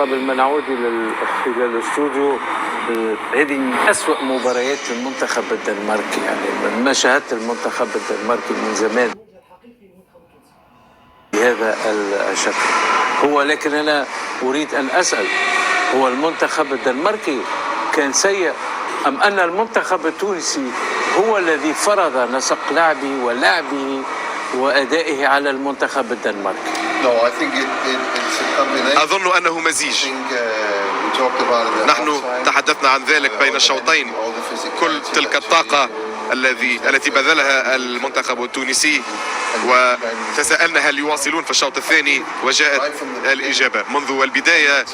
قبل ما نعود إلى الاستوديو، هذه من أسوأ مباريات المنتخب الدنماركي. يعني ما شاهدت المنتخب الدنماركي من زمان بهذا الشكل. لكن أنا أريد أن أسأل، هو المنتخب الدنماركي كان سيء أم أن المنتخب التونسي هو الذي فرض نسق لعبه ولعبه وأدائه على المنتخب الدنماركي؟ أظن أنه مزيج. نحن تحدثنا عن ذلك بين الشوطين، كل تلك الطاقة التي بذلها المنتخب التونسي، وتساءلنا هل يواصلون في الشوط الثاني، وجاءت الإجابة. منذ البداية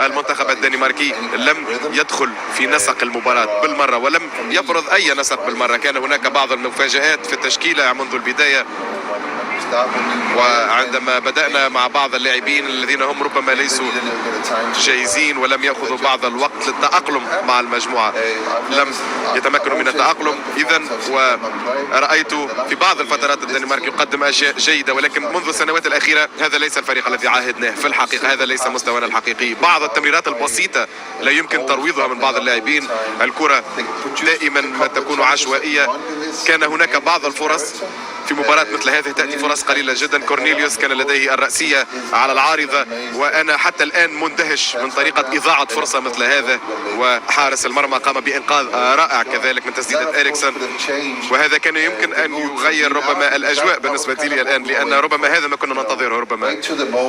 المنتخب الدنماركي لم يدخل في نسق المباراة بالمرة، ولم يفرض أي نسق بالمرة. كان هناك بعض المفاجآت في التشكيلة منذ البداية، وعندما بدأنا مع بعض اللاعبين الذين هم ربما ليسوا جاهزين ولم يأخذوا بعض الوقت للتأقلم مع المجموعة، لم يتمكنوا من التأقلم. إذن ورأيت في بعض الفترات الدنمارك يقدم أشياء جيدة، ولكن منذ السنوات الأخيرة هذا ليس الفريق الذي عاهدناه. في الحقيقة هذا ليس مستوانا الحقيقي. بعض التمريرات البسيطة لا يمكن ترويضها من بعض اللاعبين، الكرة دائما ما تكون عشوائية. كان هناك بعض الفرص في مباراة مثل هذه تأتي فرص قليلة جدا. كورنيليوس كان لديه الرأسية على العارضة، وأنا حتى الآن مندهش من طريقة إضاعة فرصة مثل هذا، وحارس المرمى قام بإنقاذ رائع كذلك من تسديدة إريكسون، وهذا كان يمكن أن يغير ربما الأجواء بالنسبة لي الآن، لأن ربما هذا ما كنا ننتظره. ربما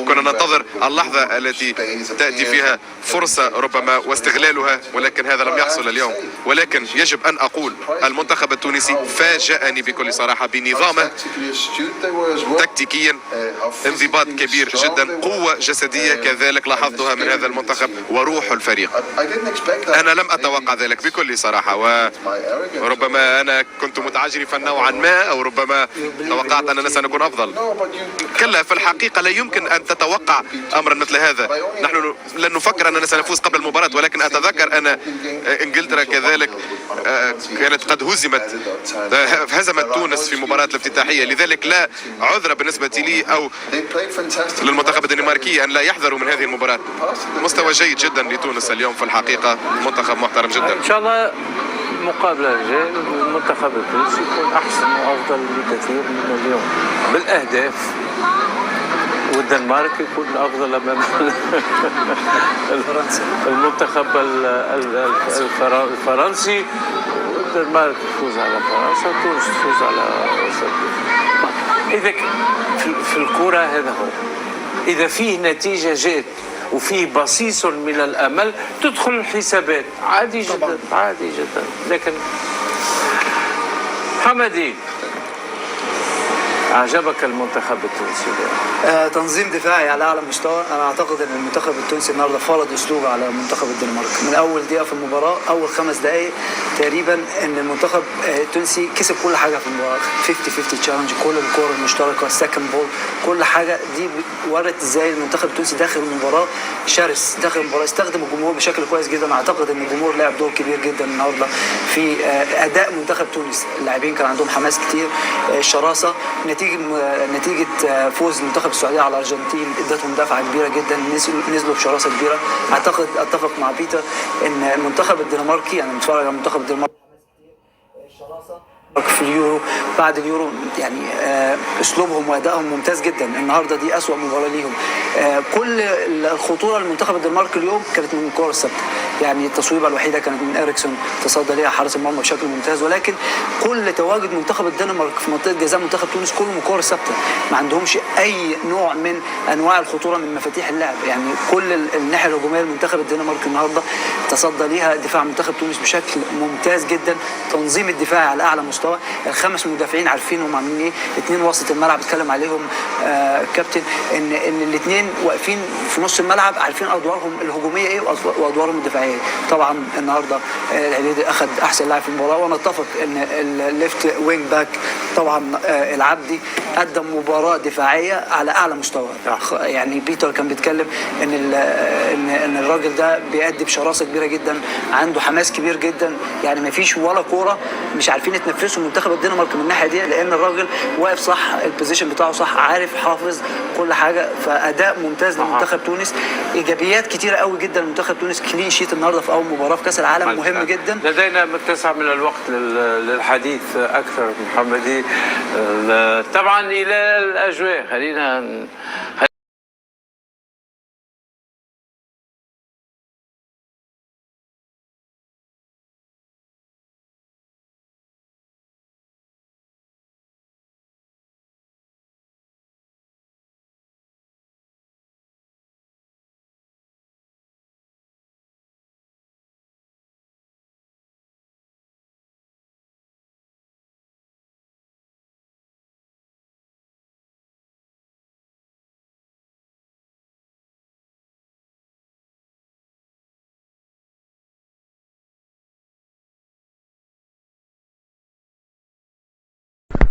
كنا ننتظر اللحظة التي تأتي فيها فرصة ربما واستغلالها، ولكن هذا لم يحصل اليوم. ولكن يجب أن أقول المنتخب التونسي فاجأني بكل صراحة بنظامه تكتيكيا، انضباط كبير جدا، قوة جسدية كذلك لاحظتها من هذا المنتخب، وروح الفريق. أنا لم أتوقع ذلك بكل صراحة، وربما أنا كنت متعجرفا نوعا ما، أو ربما توقعت أننا سنكون أفضل. كلا، في الحقيقة لا يمكن أن تتوقع أمرا مثل هذا. نحن لن نفكر أننا سنفوز قبل المباراة، ولكن أتذكر أن إنجلترا كذلك كانت قد هزمت تونس في مباراة الافتتاحية. لذلك لا عذر بالنسبة لي أو للمنتخب الدنماركي أن لا يحذروا من هذه المباراة. مستوى جيد جدا لتونس اليوم، في الحقيقة منتخب محترم جدا. إن شاء الله المقابلة الجاية المنتخب التونسي يكون أحسن وأفضل بكثير من اليوم بالأهداف، والدنمارك يكون أفضل أمام المنتخب الفرنسي. الدنمارك تفوز على فرنسا، تونس تفوز على إذا في الكرة هذا هو. إذا فيه نتيجة جات وفيه بصيص من الأمل تدخل الحسابات عادي جدا، عادي جدا. لكن حمدي، أعجبك المنتخب التونسي اليوم؟ تنظيم دفاعي على أعلى مستوى. أنا أعتقد أن المنتخب التونسي النهارده فرض أسلوبه على منتخب الدنمارك من أول دقيقة في المباراة. أول 5 دقايق تقريبا أن المنتخب التونسي كسب كل حاجة في المباراة، 50-50 تشالنج، كل الكور المشتركة، السكند بول، كل حاجة دي ورت إزاي المنتخب التونسي داخل المباراة شرس. داخل المباراة استخدم الجمهور بشكل كويس جدا. أعتقد أن الجمهور لعب دور كبير جدا النهارده في أداء منتخب تونس. اللاعبين كان عندهم حماس كتير، شراسة. نتيجة فوز منتخب السعودية على الأرجنتين ادتهم دفعة كبيرة جدا، نزلوا بشراسة كبيرة. أعتقد أتفق مع بيتر إن المنتخب الدنماركي، يعني متفرج على المنتخب الدنماركي في اليورو، بعد اليورو يعني اسلوبهم وادائهم ممتاز جدا. النهارده دي اسوأ مباراه ليهم. كل الخطوره للمنتخب الدنماركي اليوم كانت من الكره الثابته، يعني التصويبه الوحيده كانت من إريكسون تصدى ليها حارس المرمى بشكل ممتاز. ولكن كل تواجد منتخب الدنمارك في منطقه جزاء منتخب تونس كله من كره ثابته، ما عندهمش اي نوع من انواع الخطوره من مفاتيح اللعب. يعني كل الناحيه الهجوميه لمنتخب الدنمارك النهارده تصدى ليها دفاع منتخب تونس بشكل ممتاز جدا. تنظيم الدفاع على اعلى مستوى. ال5 مدافعين عارفين هم عاملين ايه. 2 وسط الملعب اتكلم عليهم كابتن ان الاثنين واقفين في نص الملعب عارفين ادوارهم الهجوميه ايه وادوارهم الدفاعيه. طبعا النهارده العبيدي اخذ احسن لاعب في المباراه، وانا اتفق ان الليفت وينج باك طبعا العبدي قدم مباراه دفاعيه على اعلى مستوى. يعني بيتر كان بيتكلم ان الراجل ده بيأدي بشراسه كبيره كبيره جدا، عنده حماس كبير جدا. يعني ما فيش ولا كوره مش عارفين يتنفسوا منتخب الدنمارك من الناحيه دي، لان الراجل واقف صح، البوزيشن بتاعه صح، عارف حافظ كل حاجه. فاداء ممتاز لمنتخب تونس، ايجابيات كتيره قوي جدا لمنتخب تونس. كلين شيت النهارده في اول مباراه في كاس العالم مهم جدا. لدينا متسع من الوقت للحديث اكثر محمدي. طبعا الى الاجواء خلينا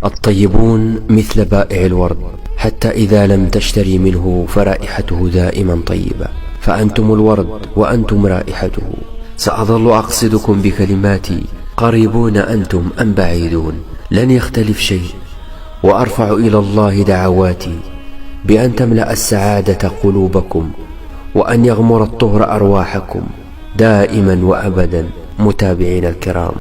الطيبون مثل بائع الورد، حتى إذا لم تشتري منه فرائحته دائما طيبة، فأنتم الورد وأنتم رائحته. سأظل أقصدكم بكلماتي، قريبون أنتم أم بعيدون، لن يختلف شيء. وأرفع إلى الله دعواتي بأن تملأ السعادة قلوبكم، وأن يغمر الطهر أرواحكم دائما وأبدا. متابعين الكرام،